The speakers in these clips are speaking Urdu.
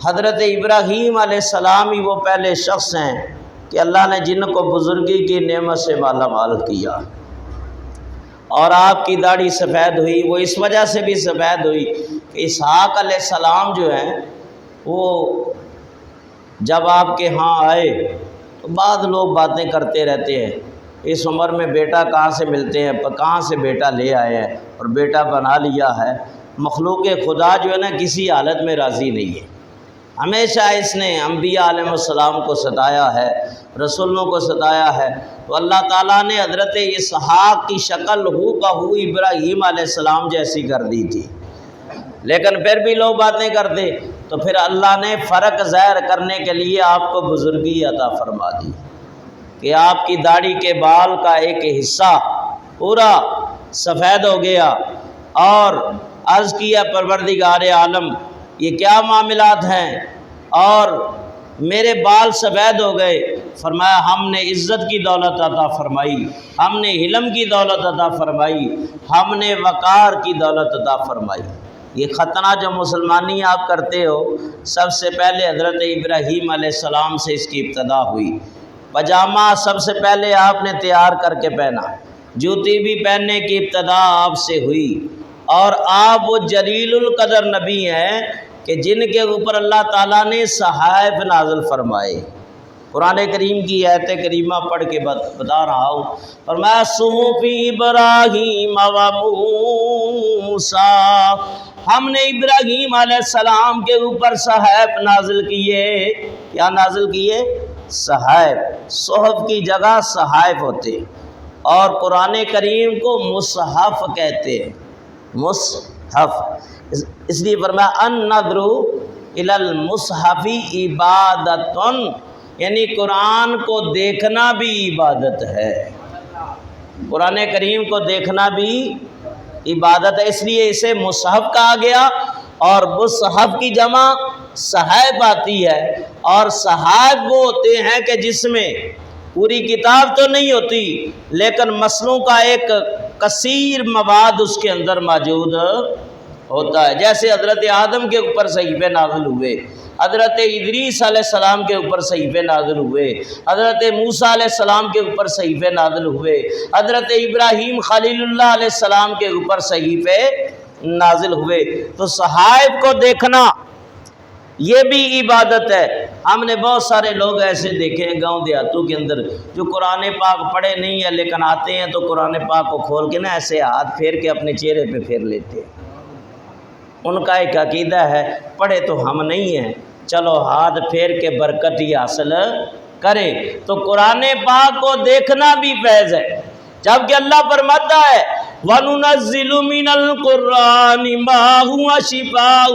حضرت ابراہیم علیہ السلام ہی وہ پہلے شخص ہیں کہ اللہ نے جن کو بزرگی کی نعمت سے مالا مال کیا، اور آپ کی داڑھی سفید ہوئی، وہ اس وجہ سے بھی سفید ہوئی کہ اسحاق علیہ السلام جو ہیں وہ جب آپ کے ہاں آئے تو بعض لوگ باتیں کرتے رہتے ہیں، اس عمر میں بیٹا کہاں سے ملتے ہیں، کہاں سے بیٹا لے آئے ہیں اور بیٹا بنا لیا ہے۔ مخلوق خدا جو ہے نا کسی حالت میں راضی نہیں ہے، ہمیشہ اس نے انبیاء علیہ السلام کو ستایا ہے، رسولوں کو ستایا ہے۔ تو اللہ تعالیٰ نے حضرت اسحاق کی شکل ہو بہو ابراہیم علیہ السلام جیسی کر دی تھی، لیکن پھر بھی لوگ باتیں کرتے، تو پھر اللہ نے فرق ظاہر کرنے کے لیے آپ کو بزرگی عطا فرما دی کہ آپ کی داڑھی کے بال کا ایک حصہ پورا سفید ہو گیا، اور عرض کیا پروردگار عالم یہ کیا معاملات ہیں، اور میرے بال سفید ہو گئے؟ فرمایا ہم نے عزت کی دولت عطا فرمائی، ہم نے علم کی دولت عطا فرمائی، ہم نے وقار کی دولت عطا فرمائی۔ یہ ختنہ جو مسلمانی آپ کرتے ہو، سب سے پہلے حضرت ابراہیم علیہ السلام سے اس کی ابتدا ہوئی۔ پاجامہ سب سے پہلے آپ نے تیار کر کے پہنا، جوتی بھی پہننے کی ابتدا آپ سے ہوئی، اور آپ وہ جلیل القدر نبی ہیں کہ جن کے اوپر اللہ تعالیٰ نے صحائف نازل فرمائے۔ قرآن کریم کی آیت کریمہ پڑھ کے بتا رہا ہوں، فرمایا صحف ابراہیم و موسیٰ، ہم نے ابراہیم علیہ السلام کے اوپر صحائف نازل کیے۔ کیا نازل کیے؟ صحائف۔ صحف کی جگہ صحائف ہوتے، اور قرآن کریم کو مصحف کہتے ہیں، مصحف۔ اس لیے فرمایا النظر الی المصحف عبادۃ، یعنی قرآن کو دیکھنا بھی عبادت ہے، قرآن کریم کو دیکھنا بھی عبادت ہے، اس لیے اسے مصحف کہا گیا۔ اور مصحف کی جمع صحائف آتی ہے، اور صحائف وہ ہوتے ہیں کہ جس میں پوری کتاب تو نہیں ہوتی لیکن مسلوں کا ایک کثیر مواد اس کے اندر موجود ہوتا ہے، جیسے حضرت آدم کے اوپر صحیفے نازل ہوئے، حضرت ادریس علیہ السلام کے اوپر صحیفے نازل ہوئے، حضرت موسیٰ علیہ السلام کے اوپر صحیفے نازل ہوئے، حضرت ابراہیم خلیل اللہ علیہ السلام کے اوپر صحیفے نازل ہوئے۔ تو صحائف کو دیکھنا یہ بھی عبادت ہے۔ ہم نے بہت سارے لوگ ایسے دیکھے ہیں گاؤں دیہاتوں کے اندر جو قرآن پاک پڑھے نہیں ہیں، لیکن آتے ہیں تو قرآن پاک کو کھول کے نا ایسے ہاتھ پھیر کے اپنے چہرے پہ پھیر لیتے ہیں۔ ان کا ایک عقیدہ ہے پڑھے تو ہم نہیں ہیں، چلو ہاتھ پھیر کے برکت ہی حاصل کرے۔ تو قرآن پاک کو دیکھنا بھی فیض ہے، جبکہ اللہ فرماتا ہے وَنُنَزِّلُ مِنَ الْقُرْآنِ مَا هُوَ شِفَاءٌ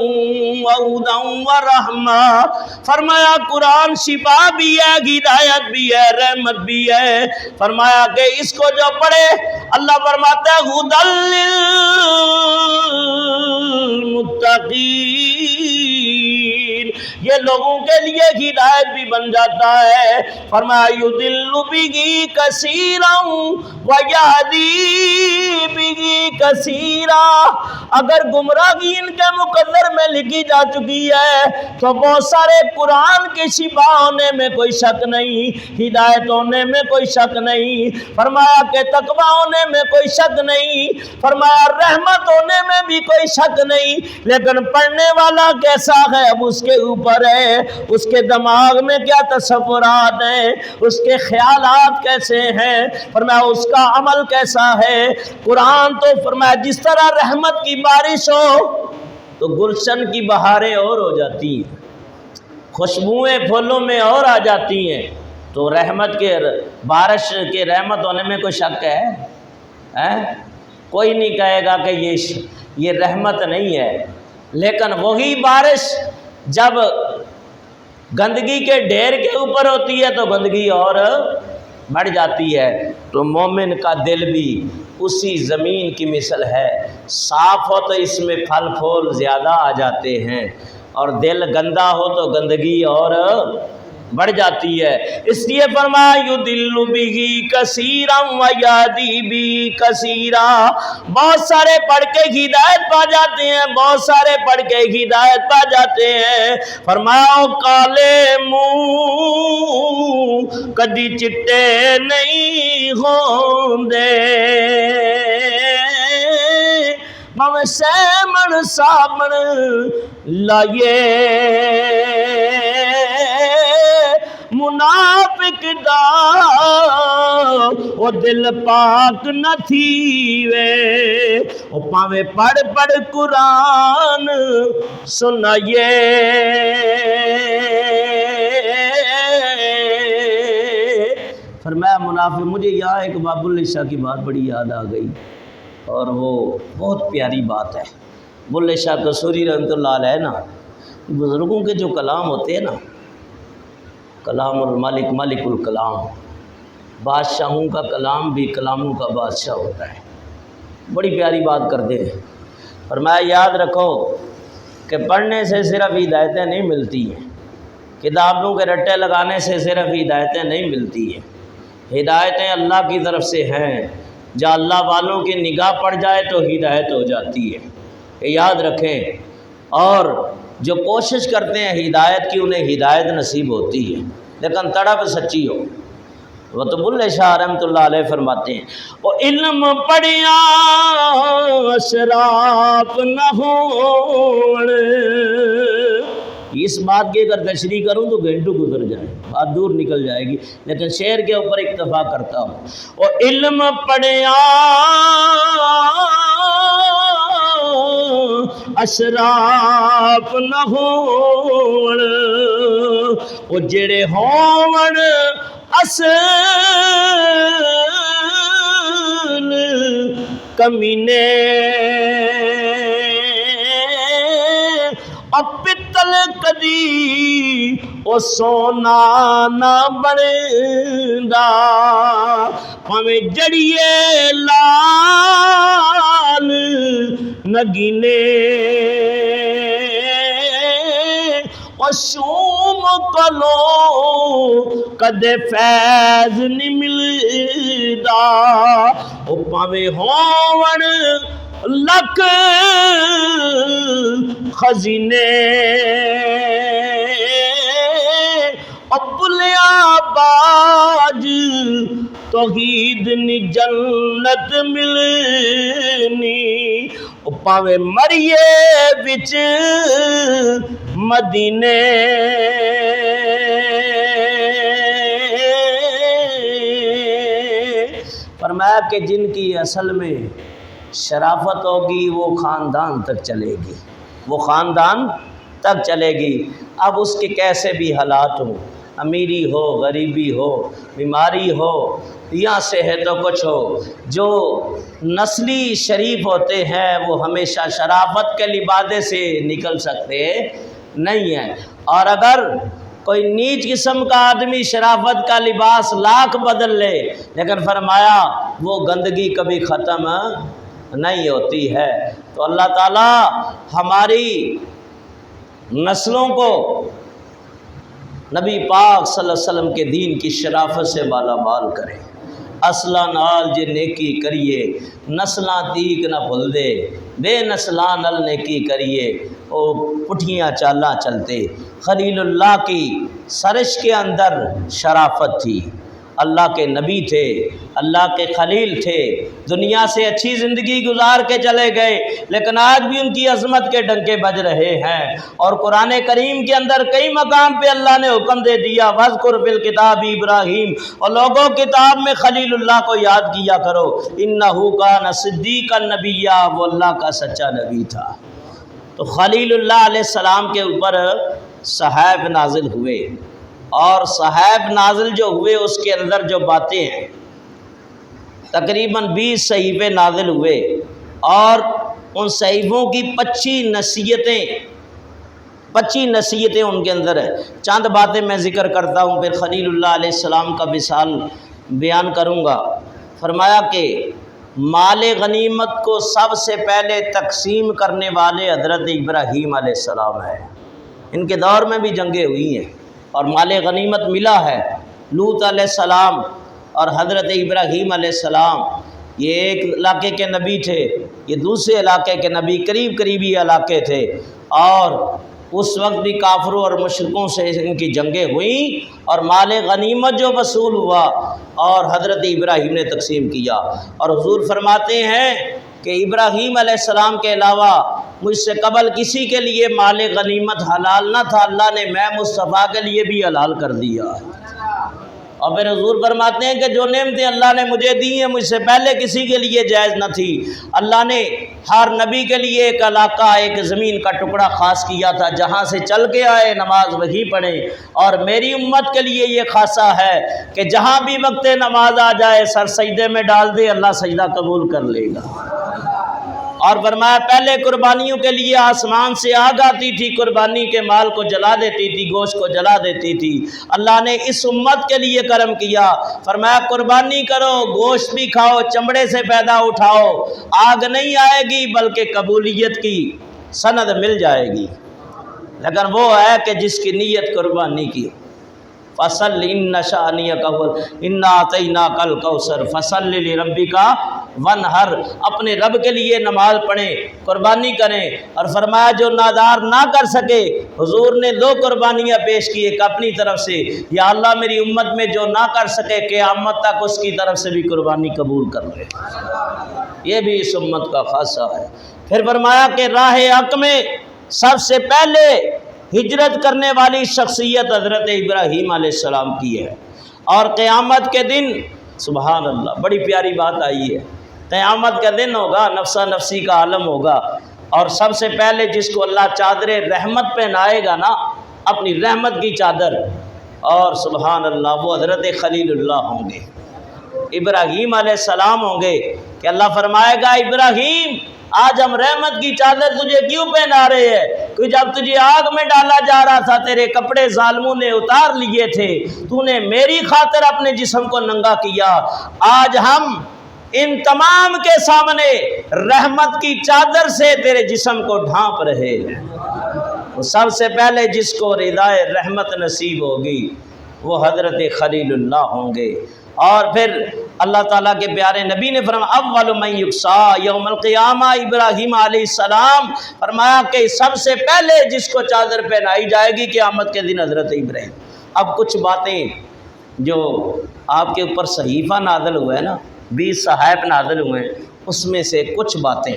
وَهُدًى وَرَحْمَةٌ، فرمایا قرآن شفا بھی ہے، ہدایت بھی ہے، رحمت بھی ہے۔ فرمایا کہ اس کو جو پڑھے، اللہ فرماتا ہے هُدًى لِّلْمُتَّقِينَ، یہ لوگوں کے لیے ہدایت بھی بن جاتا ہے۔ فرمایا يُضِلُّ بِهِ كَثِيرًا وَيَهْدِي بِهِ كَثِيرًا، اگر گمراہی ان کے مقدر میں لکھی جا چکی ہے تو بہت سارے قرآن کے شفا ہونے میں کوئی شک نہیں، ہدایت ہونے میں کوئی شک نہیں، فرمایا کہ تقویٰ ہونے میں کوئی شک نہیں، فرمایا رحمت ہونے میں بھی کوئی شک نہیں، لیکن پڑھنے والا کیسا ہے اب اس کے اوپر ہے، اس کے دماغ میں کیا تصورات ہیں، اس کے خیالات کیسے ہیں، فرمایا اس کا عمل کیسا ہے۔ قرآن تو فرمایا جس طرح رحمت کی بارش ہو تو گلشن کی بہاریں اور ہو جاتی ہیں، خوشبوئیں پھولوں میں اور آ جاتی ہیں، تو رحمت کے بارش کے رحمت ہونے میں کوئی شک ہے؟ کوئی نہیں کہے گا کہ یہ رحمت نہیں ہے۔ لیکن وہی بارش جب گندگی کے ڈھیر کے اوپر ہوتی ہے تو گندگی اور بڑھ جاتی ہے۔ تو مومن کا دل بھی اسی زمین کی مثل ہے، صاف ہو تو اس میں پھل پھول زیادہ آ جاتے ہیں، اور دل گندا ہو تو گندگی اور بڑھ جاتی ہے۔ اس لیے فرمایا یضل بہ کثیرا ویہدی بہ کثیرا، بہت سارے پڑھ کے ہدایت پا جاتے ہیں، بہت سارے پڑھ کے ہدایت پا جاتے ہیں۔ فرمایا کالے منہ کدی چٹے نہیں ہوندے، بھاویں سیمن سابن لائے، منافق دا او دل پاک نہ تھیوے، او پاویں پڑھ پڑھ قرآن سنائیے۔ فرمایا منافق، مجھے یہاں ایک باب اللہ شاہ کی بات بڑی یاد آ گئی، اور وہ بہت پیاری بات ہے۔ بلے شاہ قصوری رحمۃ اللہ علیہ نا، بزرگوں کے جو کلام ہوتے ہیں نا، کلام الملک ملک الکلام، بادشاہوں کا کلام بھی کلاموں کا بادشاہ ہوتا ہے، بڑی پیاری بات کرتے ہیں۔ فرمایا یاد رکھو کہ پڑھنے سے صرف ہدایتیں نہیں ملتی ہیں، کتابوں کے رٹے لگانے سے صرف ہدایتیں نہیں ملتی ہیں، ہدایتیں اللہ کی طرف سے ہیں، جہاں اللہ والوں کی نگاہ پڑ جائے تو ہدایت ہو جاتی ہے، یہ یاد رکھیں۔ اور جو کوشش کرتے ہیں ہدایت کی، انہیں ہدایت نصیب ہوتی ہے، لیکن تڑپ سچی ہو۔ وہ تو بلے شاہ رحمۃ اللہ علیہ فرماتے ہیں، وہ علم پڑھیا اشراف نہ ہون، اس بات کی اگر تشریح کروں تو گھنٹوں گزر جائے، بات دور نکل جائے گی، لیکن شعر کے اوپر اکتفا کرتا ہوں۔ وہ علم پڑھیا اشراف نہ ہون، وہ جڑے ہون اصل کمینے، پتل کدی او سونا نہ بندا، پاویں جڑیے لال نگینے، او شوم کلو کدے فیض نہیں ملدا، او پاویں ہون لک خزینے، ابلیا باج توحید نی جنت ملنی، پاویں مریے وچ مدینے۔ فرمایا کہ جن کی اصل میں شرافت ہوگی وہ خاندان تک چلے گی، وہ خاندان تک چلے گی۔ اب اس کے کیسے بھی حالات ہوں، امیری ہو، غریبی ہو، بیماری ہو، یا صحت و کچھ ہو، جو نسلی شریف ہوتے ہیں وہ ہمیشہ شرافت کے لبادے سے نکل سکتے نہیں ہیں، اور اگر کوئی نیچ قسم کا آدمی شرافت کا لباس لاکھ بدل لے، لیکن فرمایا وہ گندگی کبھی ختم نہیں ہوتی ہے۔ تو اللہ تعالی ہماری نسلوں کو نبی پاک صلی اللہ علیہ وسلم کے دین کی شرافت سے مالا مال کرے۔ اصلاں نال جے نیکی کریے، نسلاں تیک نہ بھول دے، بے نسلاں نل نیکی کریے، او پٹھیاں چالاں چلتے۔ خلیل اللہ کی سرش کے اندر شرافت تھی، اللہ کے نبی تھے، اللہ کے خلیل تھے، دنیا سے اچھی زندگی گزار کے چلے گئے، لیکن آج بھی ان کی عظمت کے ڈنکے بج رہے ہیں۔ اور قرآن کریم کے اندر کئی مقام پہ اللہ نے حکم دے دیا وَاذْكُرْ فِي الْكِتَابِ ابراہیم، اور لوگوں کتاب میں خلیل اللہ کو یاد کیا کرو، اِنَّهُ كَانَ صِدِّيقًا نَبِيًّا، وہ اللہ کا سچا نبی تھا۔ تو خلیل اللہ علیہ السلام کے اوپر صحائف نازل ہوئے، اور صحائف نازل جو ہوئے اس کے اندر جو باتیں ہیں، تقریباً 20 صحیفے نازل ہوئے، اور ان صحیفوں کی 25 نصیحتیں ان کے اندر ہیں۔ چند باتیں میں ذکر کرتا ہوں، پھر خلیل اللہ علیہ السلام کا مثال بیان کروں گا۔ فرمایا کہ مال غنیمت کو سب سے پہلے تقسیم کرنے والے حضرت ابراہیم علیہ السلام ہیں، ان کے دور میں بھی جنگیں ہوئی ہیں، اور مال غنیمت ملا ہے۔ لوط علیہ السلام اور حضرت ابراہیم علیہ السلام یہ ایک علاقے کے نبی تھے، یہ دوسرے علاقے کے نبی، قریب قریبی علاقے تھے، اور اس وقت بھی کافروں اور مشرکوں سے ان کی جنگیں ہوئیں، اور مال غنیمت جو وصول ہوا اور حضرت ابراہیم نے تقسیم کیا۔ اور حضور فرماتے ہیں کہ ابراہیم علیہ السلام کے علاوہ مجھ سے قبل کسی کے لیے مال غنیمت حلال نہ تھا، اللہ نے میں مصطفیٰ کے لیے بھی حلال کر دیا۔ اور پھر حضور فرماتے ہیں کہ جو نعمتیں اللہ نے مجھے دی ہیں مجھ سے پہلے کسی کے لیے جائز نہ تھی۔ اللہ نے ہر نبی کے لیے ایک علاقہ، ایک زمین کا ٹکڑا خاص کیا تھا جہاں سے چل کے آئے نماز وہیں پڑھیں، اور میری امت کے لیے یہ خاصہ ہے کہ جہاں بھی وقت نماز آ جائے سر سجدے میں ڈال دے، اللہ سجدہ قبول کر لے گا۔ اور فرمایا پہلے قربانیوں کے لیے آسمان سے آگ آتی تھی، قربانی کے مال کو جلا دیتی تھی، گوشت کو جلا دیتی تھی۔ اللہ نے اس امت کے لیے کرم کیا، فرمایا قربانی کرو، گوشت بھی کھاؤ، چمڑے سے پیدا اٹھاؤ، آگ نہیں آئے گی بلکہ قبولیت کی سند مل جائے گی۔ لیکن وہ ہے کہ جس کی نیت قربانی کی۔ فصل ان شانئک انا اعطیناک الکوثر فصل لربک وانحر، اپنے رب کے لیے نماز پڑھیں، قربانی کریں۔ اور فرمایا جو نادار نہ کر سکے، حضور نے 2 قربانیاں پیش کی، ایک اپنی طرف سے، یا اللہ میری امت میں جو نہ کر سکے قیامت تک اس کی طرف سے بھی قربانی قبول کر لے، یہ بھی اس امت کا خاصہ ہے۔ پھر فرمایا کہ راہ حق میں سب سے پہلے ہجرت کرنے والی شخصیت حضرت ابراہیم علیہ السلام کی ہے، اور قیامت کے دن سبحان اللہ بڑی پیاری بات آئی ہے، قیامت کا دن ہوگا، نفسا نفسی کا عالم ہوگا، اور سب سے پہلے جس کو اللہ چادر رحمت پہنائے گا نا، اپنی رحمت کی چادر، اور سبحان اللہ وہ حضرت خلیل اللہ ہوں گے، ابراہیم علیہ السلام ہوں گے، کہ اللہ فرمائے گا ابراہیم آج ہم رحمت کی چادر تجھے کیوں پہنا رہے ہیں؟ کہ جب تجھے آگ میں ڈالا جا رہا تھا تیرے کپڑے ظالموں نے اتار لیے تھے، تو نے میری خاطر اپنے جسم کو ننگا کیا، آج ہم ان تمام کے سامنے رحمت کی چادر سے تیرے جسم کو ڈھانپ رہے ہیں۔ وہ سب سے پہلے جس کو ردائے رحمت نصیب ہوگی وہ حضرت خلیل اللہ ہوں گے۔ اور پھر اللہ تعالیٰ کے پیارے نبی نے فرمایا اول من یقصا یوم القیامہ ابراہیم علیہ السلام، فرمایا کہ سب سے پہلے جس کو چادر پہنائی جائے گی قیامت کے دن حضرت ابراہیم۔ اب کچھ باتیں جو آپ کے اوپر صحیفہ نازل ہوا ہے نا، 20 صحائف نازل ہوئے ہیں، اس میں سے کچھ باتیں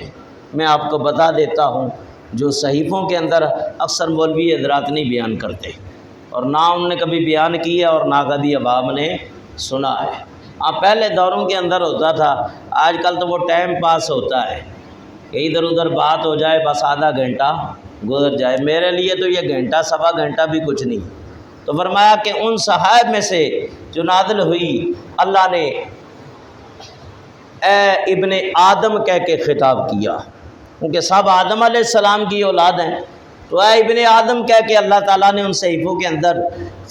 میں آپ کو بتا دیتا ہوں جو صحیفوں کے اندر اکثر مولوی حضرات نہیں بیان کرتے، اور نہ انہوں نے کبھی بیان کی ہے اور نہ کبھی عوام نے سنا ہے۔ پہلے دوروں کے اندر ہوتا تھا، آج کل تو وہ ٹائم پاس ہوتا ہے کہ ادھر ادھر بات ہو جائے، بس آدھا گھنٹہ گزر جائے، میرے لیے تو یہ گھنٹہ سوا گھنٹہ بھی کچھ نہیں۔ تو فرمایا کہ ان صحائف میں سے جو نازل ہوئی، اللہ نے اے ابن آدم کہہ کے خطاب کیا، کیونکہ سب آدم علیہ السلام کی اولاد ہیں، تو اے ابن آدم کہہ کے اللہ تعالیٰ نے ان صحیفوں کے اندر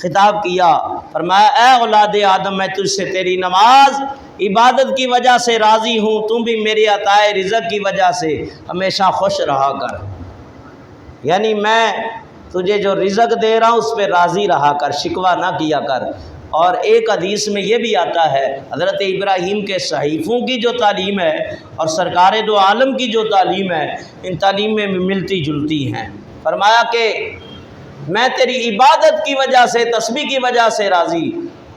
خطاب کیا، فرمایا اے اولاد آدم میں تجھ سے تیری نماز عبادت کی وجہ سے راضی ہوں، تم بھی میری عطائے رزق کی وجہ سے ہمیشہ خوش رہا کر، یعنی میں تجھے جو رزق دے رہا ہوں اس پہ راضی رہا کر، شکوہ نہ کیا کر۔ اور ایک حدیث میں یہ بھی آتا ہے، حضرت ابراہیم کے صحیفوں کی جو تعلیم ہے اور سرکار دو عالم کی جو تعلیم ہے، ان تعلیم میں ملتی جلتی ہیں۔ فرمایا کہ میں تیری عبادت کی وجہ سے، تسبیح کی وجہ سے راضی،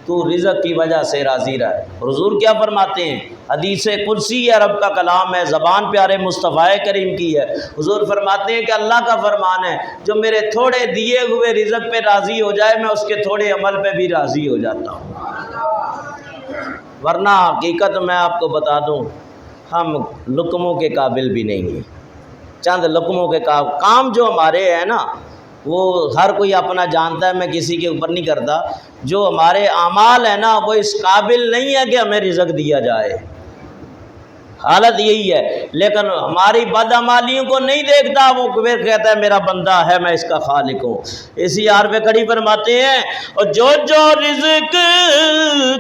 تو رزق کی وجہ سے راضی رہے۔ حضور کیا فرماتے ہیں؟ حدیث قدسی ہے، رب کا کلام ہے، زبان پیارے مصطفیٰ کریم کی ہے۔ حضور فرماتے ہیں کہ اللہ کا فرمان ہے جو میرے تھوڑے دیے ہوئے رزق پہ راضی ہو جائے میں اس کے تھوڑے عمل پہ بھی راضی ہو جاتا ہوں۔ ورنہ حقیقت میں آپ کو بتا دوں، ہم لقموں کے قابل بھی نہیں ہیں، چند لقموں کے کام جو ہمارے ہیں نا، وہ ہر کوئی اپنا جانتا ہے، میں کسی کے اوپر نہیں کرتا، جو ہمارے اعمال ہیں نا وہ اس قابل نہیں ہے کہ ہمیں رزق دیا جائے، حالت یہی ہے۔ لیکن ہماری بدعمالیوں کو نہیں دیکھتا، وہ پھر کہتا ہے میرا بندہ ہے، میں اس کا خالق ہوں۔ اسی حرف کڑی فرماتے ہیں اور جو جو رزق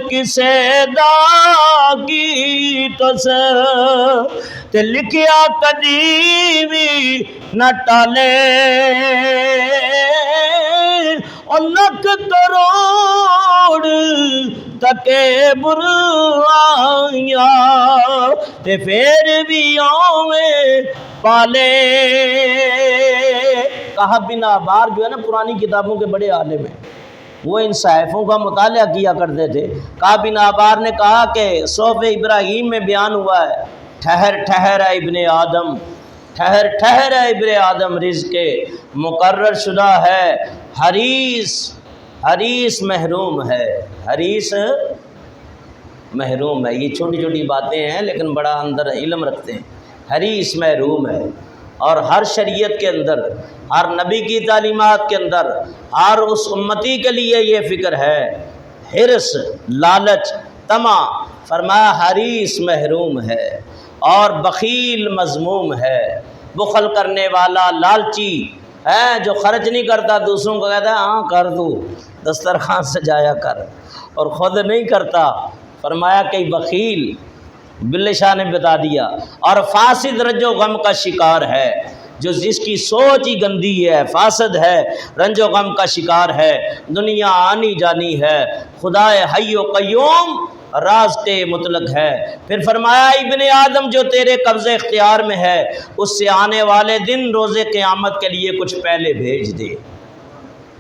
کسے دا کی تو سے تے لکھیا کدی بھی نہ ٹالے، اور لکھ کروڑ تکے برائیاں تے پھر بھی آویں پالے. کہا بن آبار جو ہے نا پرانی کتابوں کے بڑے عالم ہیں، وہ ان صحیفوں کا مطالعہ کیا کرتے تھے. کعب بن آبار نے کہا کہ صحف ابراہیم میں بیان ہوا ہے، ٹھہر ٹھہر اے ابن آدم، ٹھہر ٹھہر اے ابن آدم، رزق مقرر شدہ ہے، حریص حریص محروم ہے، حریص محروم ہے. یہ چھوٹی چھوٹی باتیں ہیں لیکن بڑا اندر علم رکھتے ہیں. حریص محروم ہے. اور ہر شریعت کے اندر، ہر نبی کی تعلیمات کے اندر، ہر اس امتی کے لیے یہ فکر ہے، حرص، لالچ، طمع. فرمایا حریص محروم ہے اور بخیل مذموم ہے. بخل کرنے والا، لالچی ہے جو خرچ نہیں کرتا، دوسروں کو کہتا ہے ہاں کر دو، دسترخوان سجایا کر، اور خود نہیں کرتا. فرمایا کہ بخیل، بلے شاہ نے بتا دیا. اور فاسد رنج و غم کا شکار ہے، جو جس کی سوچ ہی گندی ہے، فاسد ہے، رنج و غم کا شکار ہے. دنیا آنی جانی ہے، خدا حی و قیوم راز کے مطلق ہے. پھر فرمایا ابن آدم جو تیرے قبضے اختیار میں ہے، اس سے آنے والے دن روز قیامت کے لیے کچھ پہلے بھیج دے.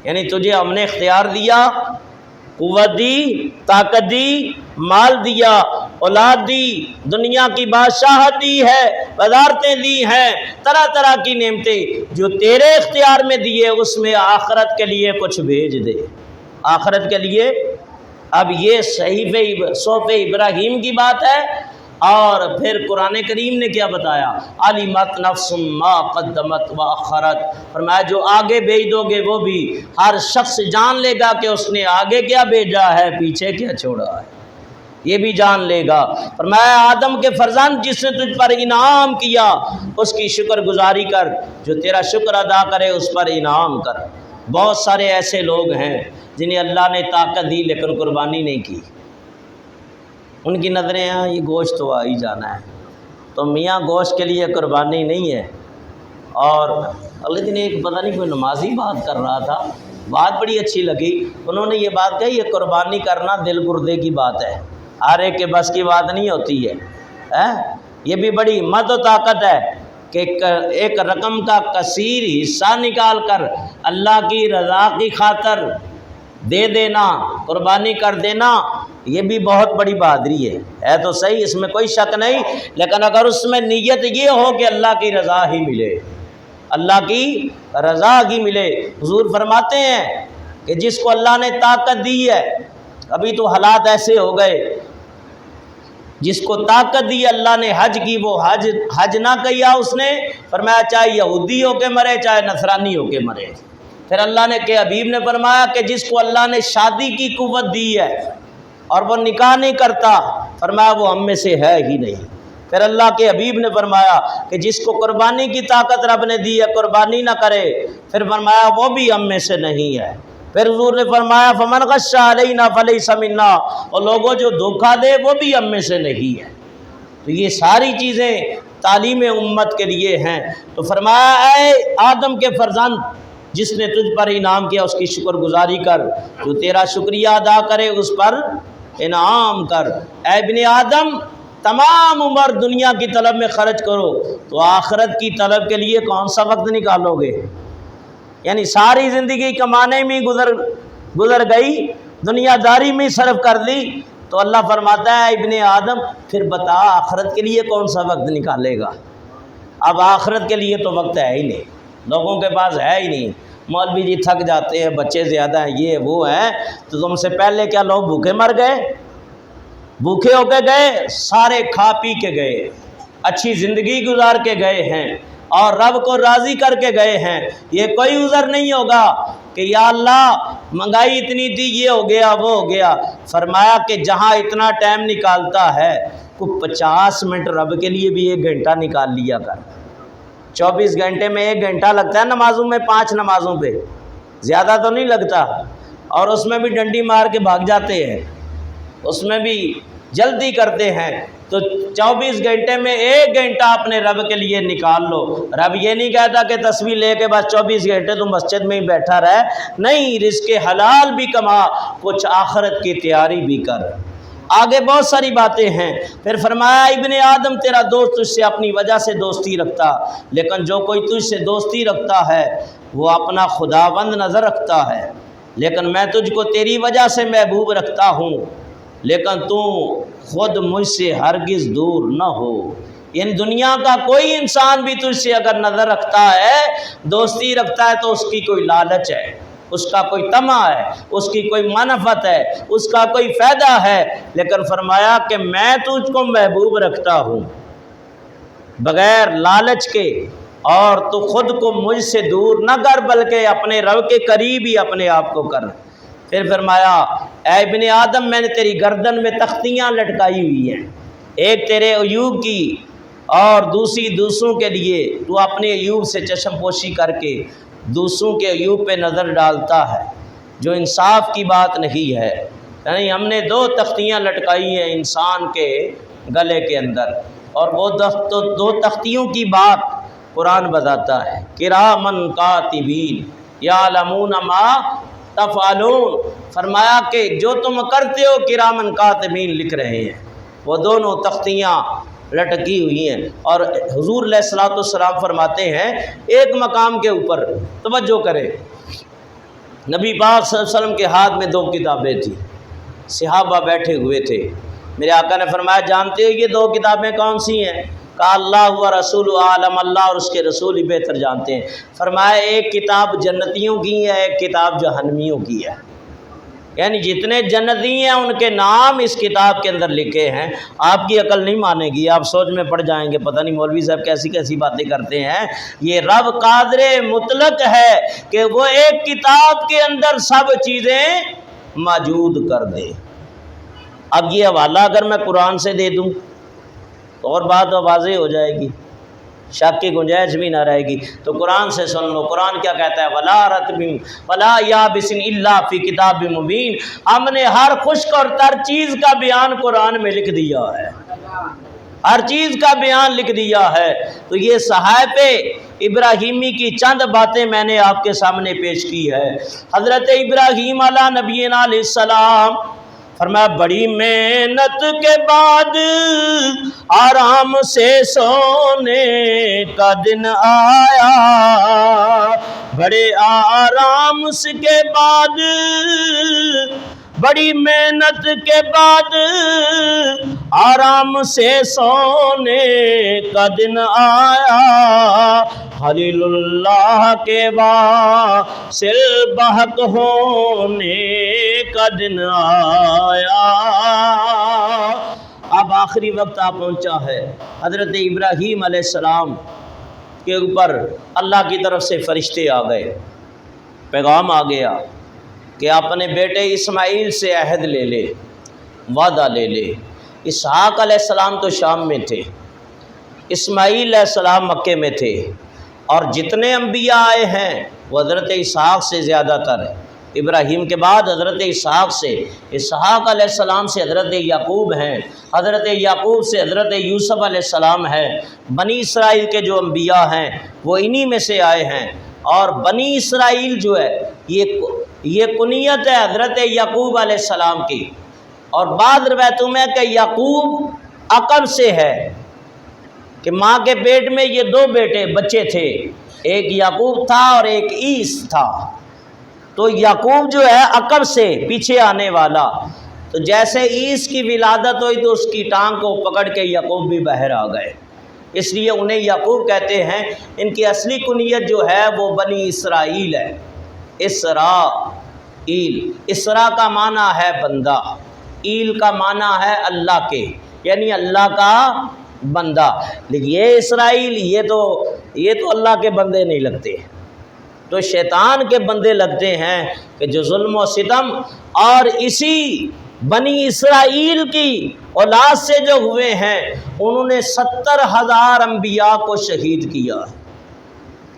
یعنی تجھے ہم نے اختیار دیا، قوت دی، طاقت دی، مال دیا، اولاد دی، دنیا کی بادشاہت دی ہے، وزارتیں دی ہیں، طرح طرح کی نعمتیں جو تیرے اختیار میں دیے، اس میں آخرت کے لیے کچھ بھیج دے، آخرت کے لیے. اب یہ صحف ابراہیم کی بات ہے. اور پھر قرآن کریم نے کیا بتایا؟ علمت نفس ما قدمت واخرت. فرمایا جو آگے بھیج دو گے وہ بھی ہر شخص جان لے گا کہ اس نے آگے کیا بھیجا ہے، پیچھے کیا چھوڑا ہے، یہ بھی جان لے گا. فرمایا آدم کے فرزند جس نے تجھ پر انعام کیا اس کی شکر گزاری کر، جو تیرا شکر ادا کرے اس پر انعام کر. بہت سارے ایسے لوگ ہیں جنہیں اللہ نے طاقت دی لیکن قربانی نہیں کی. ان کی نظریں ہیں یہ گوشت تو آ ہی جانا ہے، تو میاں گوشت کے لیے قربانی نہیں ہے. اور اگلے دن ایک پتہ نہیں کوئی نمازی بات کر رہا تھا، بات بڑی اچھی لگی. انہوں نے یہ بات کہی یہ قربانی کرنا دل گردے کی بات ہے، ہر ایک کے بس کی بات نہیں ہوتی ہے. یہ بھی بڑی ہمت و طاقت ہے کہ ایک رقم کا کثیر حصہ نکال کر اللہ کی رضا کی خاطر دے دینا، قربانی کر دینا، یہ بھی بہت بڑی بہادری ہے تو صحیح، اس میں کوئی شک نہیں. لیکن اگر اس میں نیت یہ ہو کہ اللہ کی رضا ہی ملے، اللہ کی رضا ہی ملے. حضور فرماتے ہیں کہ جس کو اللہ نے طاقت دی ہے، ابھی تو حالات ایسے ہو گئے، جس کو طاقت دی اللہ نے حج کی، وہ حج نہ کیا اس نے. فرمایا چاہے یہودی ہو کے مرے چاہے نصرانی ہو کے مرے. پھر اللہ نے کہ حبیب نے فرمایا کہ جس کو اللہ نے شادی کی قوت دی ہے اور وہ نکاح نہیں کرتا، فرمایا وہ ہم میں سے ہے ہی نہیں. پھر اللہ کے حبیب نے فرمایا کہ جس کو قربانی کی طاقت رب نے دی ہے قربانی نہ کرے، پھر فرمایا وہ بھی ہم میں سے نہیں ہے. پھر حضور نے فرمایا فمن غش علینا فلیس منا، اور لوگوں جو دھوکہ دے وہ بھی ہم میں سے نہیں ہے. تو یہ ساری چیزیں تعلیم امت کے لیے ہیں. تو فرمایا اے آدم کے فرزند جس نے تجھ پر انعام کیا اس کی شکر گزاری کر، جو تیرا شکریہ ادا کرے اس پر انعام کر. اے ابن آدم تمام عمر دنیا کی طلب میں خرچ کرو تو آخرت کی طلب کے لیے کون سا وقت نکالو گے؟ یعنی ساری زندگی کمانے میں گزر گئی، دنیا داری میں صرف کر دی. تو اللہ فرماتا ہے ابن آدم پھر بتا آخرت کے لیے کون سا وقت نکالے گا؟ اب آخرت کے لیے تو وقت ہے ہی نہیں، لوگوں کے پاس ہے ہی نہیں. مولوی جی تھک جاتے ہیں، بچے زیادہ ہیں، یہ وہ ہیں. تو تم سے پہلے کیا لوگ بھوکے مر گئے؟ بھوکے ہو کے گئے، سارے کھا پی کے گئے، اچھی زندگی گزار کے گئے ہیں اور رب کو راضی کر کے گئے ہیں. یہ کوئی عذر نہیں ہوگا کہ یا اللہ مہنگائی اتنی تھی، یہ ہو گیا وہ ہو گیا. فرمایا کہ جہاں اتنا ٹائم نکالتا ہے کو 50 منٹ رب کے لیے بھی 1 گھنٹہ نکال لیا کر. 24 گھنٹے میں 1 گھنٹہ لگتا ہے نمازوں میں، 5 نمازوں پہ زیادہ تو نہیں لگتا. اور اس میں بھی ڈنڈی مار کے بھاگ جاتے ہیں، اس میں بھی جلدی کرتے ہیں. تو 24 گھنٹے میں 1 گھنٹہ اپنے رب کے لیے نکال لو۔ رب یہ نہیں کہتا کہ تسبیح لے کے بس 24 گھنٹے تو مسجد میں ہی بیٹھا رہے، نہیں، رزق حلال بھی کما، کچھ آخرت کی تیاری بھی کر۔ آگے بہت ساری باتیں ہیں۔ پھر فرمایا ابن آدم تیرا دوست تجھ سے اپنی وجہ سے دوستی رکھتا، لیکن جو کوئی تجھ سے دوستی رکھتا ہے وہ اپنا خداوند نظر رکھتا ہے، لیکن میں تجھ کو تیری وجہ سے محبوب رکھتا ہوں، لیکن تو خود مجھ سے ہرگز دور نہ ہو۔ ان دنیا کا کوئی انسان بھی تجھ سے اگر نظر رکھتا ہے، دوستی رکھتا ہے، تو اس کی کوئی لالچ ہے، اس کا کوئی طمع ہے، اس کی کوئی منفعت ہے، اس کا کوئی فائدہ ہے، لیکن فرمایا کہ میں تجھ کو محبوب رکھتا ہوں بغیر لالچ کے، اور تو خود کو مجھ سے دور نہ کر بلکہ اپنے رب کے قریب ہی اپنے آپ کو کر۔ پھر فرمایا اے ابن آدم میں نے تیری گردن میں تختیاں لٹکائی ہوئی ہیں، ایک تیرے عیوب کی اور دوسری دوسروں کے لیے، تو اپنے عیوب سے چشم پوشی کر کے دوسروں کے عیوب پہ نظر ڈالتا ہے، جو انصاف کی بات نہیں ہے۔ یعنی ہم نے 2 تختیاں لٹکائی ہیں انسان کے گلے کے اندر، اور وہ 2 تختیوں کی بات قرآن بتاتا ہے، کرامن کاتبین یعلمون ما تفعلون۔ فرمایا کہ جو تم کرتے ہو کرامن کاتبین لکھ رہے ہیں۔ وہ دونوں تختیاں لٹکی ہوئی ہیں، اور حضور علیہ الصلوۃ والسلام فرماتے ہیں ایک مقام کے اوپر توجہ کریں، نبی پاک صلی اللہ علیہ وسلم کے ہاتھ میں 2 کتابیں تھیں، صحابہ بیٹھے ہوئے تھے، میرے آقا نے فرمایا جانتے ہو یہ 2 کتابیں کون سی ہیں؟ کہا اللہ و رسول عالم، اللہ اور اس کے رسول ہی بہتر جانتے ہیں۔ فرمایا ایک کتاب جنتیوں کی ہے، ایک کتاب جہنمیوں کی ہے، یعنی جتنے جنتی ہیں ان کے نام اس کتاب کے اندر لکھے ہیں۔ آپ کی عقل نہیں مانے گی، آپ سوچ میں پڑ جائیں گے، پتہ نہیں مولوی صاحب کیسی کیسی باتیں کرتے ہیں۔ یہ رب قادر مطلق ہے کہ وہ ایک کتاب کے اندر سب چیزیں موجود کر دے۔ اب یہ حوالہ اگر میں قرآن سے دے دوں تو اور بات واضح ہو جائے گی، شک کی گنجائش بھی نہ رہے گی، تو قرآن سے سن لو۔ قرآن کیا کہتا ہے؟ ولا رطب ولا یابس الا فی کتاب مبین۔ ہم نے ہر خشک اور تر چیز کا بیان قرآن میں لکھ دیا ہے، ہر چیز کا بیان لکھ دیا ہے۔ تو یہ صحائف ابراہیمی کی چند باتیں میں نے آپ کے سامنے پیش کی ہے۔ حضرت ابراہیم علیہ نبینا علیہ السلام فرمایا بڑی محنت کے بعد آرام سے سونے کا دن آیا، بڑے آرام سے کے بعد، بڑی محنت کے بعد آرام سے سونے کا دن آیا، خلیل اللہ کے واصل بحق ہونے کا دن آیا۔ اب آخری وقت آ پہنچا ہے، حضرت ابراہیم علیہ السلام کے اوپر اللہ کی طرف سے فرشتے آ گئے، پیغام آ گیا کہ اپنے بیٹے اسماعیل سے عہد لے لے، وعدہ لے لے۔ اسحاق علیہ السلام تو شام میں تھے، اسماعیل علیہ السلام مکے میں تھے، اور جتنے انبیاء آئے ہیں وہ حضرت اسحاق سے زیادہ تر ہیں۔ ابراہیم کے بعد حضرت اسحاق سے، اسحاق علیہ السلام سے حضرت یعقوب ہیں، حضرت یعقوب سے حضرت یوسف علیہ السلام ہیں۔ بنی اسرائیل کے جو انبیاء ہیں وہ انہی میں سے آئے ہیں، اور بنی اسرائیل جو ہے یہ کنیت ہے حضرت یعقوب علیہ السلام کی، اور بعض روایتوں میں کہ یعقوب عقب سے ہے، کہ ماں کے پیٹ میں یہ 2 بچے تھے، ایک یعقوب تھا اور ایک عیس تھا، تو یعقوب جو ہے عقب سے پیچھے آنے والا، تو جیسے عیس کی ولادت ہوئی تو اس کی ٹانگ کو پکڑ کے یعقوب بھی باہر آ گئے، اس لیے انہیں یعقوب کہتے ہیں۔ ان کی اصلی کنیت جو ہے وہ بنی اسرائیل ہے، اسرائیل، اسرا کا معنی ہے بندہ، ایل کا معنی ہے اللہ کے، یعنی اللہ کا بندہ۔ لیکن یہ اسرائیل یہ تو اللہ کے بندے نہیں لگتے، تو شیطان کے بندے لگتے ہیں، کہ جو ظلم و ستم اور اسی بنی اسرائیل کی اولاد سے جو ہوئے ہیں، انہوں نے 70,000 انبیاء کو شہید کیا۔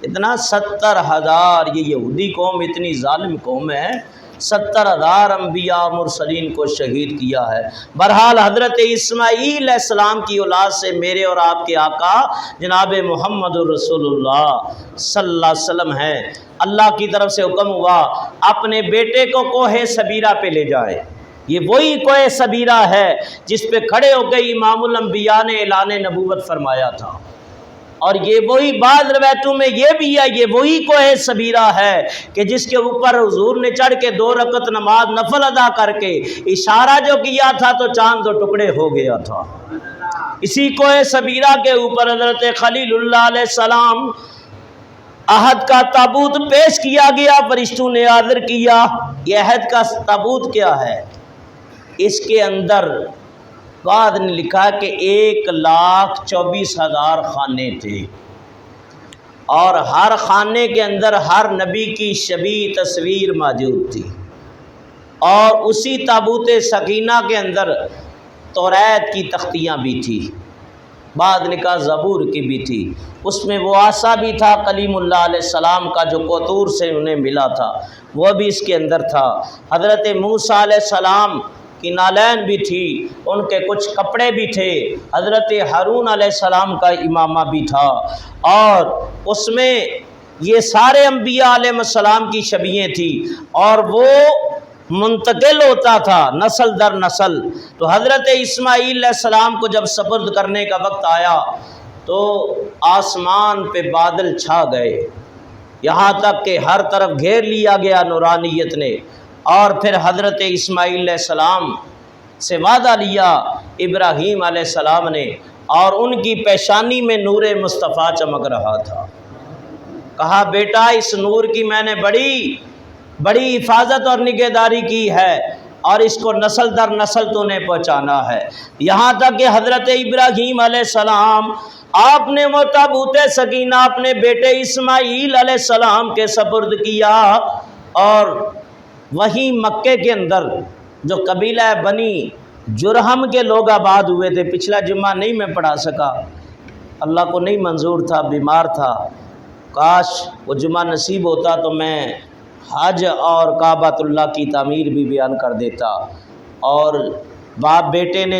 اتنا 70,000، یہ یہودی قوم اتنی ظالم قوم ہے 70,000 انبیاء مرسلین کو شہید کیا ہے۔ بہرحال حضرت اسماعیل علیہ السلام کی اولاد سے میرے اور آپ کے آقا جناب محمد رسول اللہ صلی اللہ علیہ وسلم ہیں۔ اللہ کی طرف سے حکم ہوا اپنے بیٹے کو کوہ صبیرہ پہ لے جائیں۔ یہ وہی کوہ صبیرہ ہے جس پہ کھڑے ہو کے امام الانبیاء نے اعلان نبوت فرمایا تھا، اور یہ وہی بعض روایتوں میں یہ بھی ہے یہ وہی کوہ صبیرہ ہے کہ جس کے اوپر حضور نے چڑھ کے 2 رکعت نماز نفل ادا کر کے اشارہ جو کیا تھا تو چاند 2 ٹکڑے ہو گیا تھا۔ اسی کوہ صبیرہ کے اوپر حضرت خلیل اللہ علیہ السلام عہد کا تابوت پیش کیا گیا، فرشتوں نے حاضر کیا۔ یہ عہد کا تابوت کیا ہے؟ اس کے اندر بعد نے لکھا کہ 1,24,000 خانے تھے، اور ہر خانے کے اندر ہر نبی کی شبیہ تصویر موجود تھی، اور اسی تابوت سکینہ کے اندر توریت کی تختیاں بھی تھی، بعد لکھا زبور کی بھی تھی، اس میں وہ عصا بھی تھا کلیم اللہ علیہ السلام کا جو کوتور سے انہیں ملا تھا، وہ بھی اس کے اندر تھا۔ حضرت موسیٰ علیہ السلام کی نالین بھی تھی، ان کے کچھ کپڑے بھی تھے، حضرت ہارون علیہ السلام کا امامہ بھی تھا، اور اس میں یہ سارے انبیاء علیہ السلام کی شبیہیں تھیں، اور وہ منتقل ہوتا تھا نسل در نسل۔ تو حضرت اسماعیل علیہ السلام کو جب سپرد کرنے کا وقت آیا تو آسمان پہ بادل چھا گئے، یہاں تک کہ ہر طرف گھیر لیا گیا نورانیت نے، اور پھر حضرت اسماعیل علیہ السلام سے وعدہ لیا ابراہیم علیہ السلام نے، اور ان کی پیشانی میں نور مصطفیٰ چمک رہا تھا۔ کہا بیٹا اس نور کی میں نے بڑی حفاظت اور نگہداری کی ہے، اور اس کو نسل در نسل تو نے پہنچانا ہے، یہاں تک کہ حضرت ابراہیم علیہ السلام آپ نے وہ تابوت سکینہ اپنے بیٹے اسماعیل علیہ السلام کے سپرد کیا، اور وہیں مکے کے اندر جو قبیلہ بنی جرہم کے لوگ آباد ہوئے تھے، پچھلا جمعہ نہیں میں پڑھا سکا، اللہ کو نہیں منظور تھا، بیمار تھا، کاش وہ جمعہ نصیب ہوتا تو میں حج اور کعبۃ اللہ کی تعمیر بھی بیان کر دیتا۔ اور باپ بیٹے نے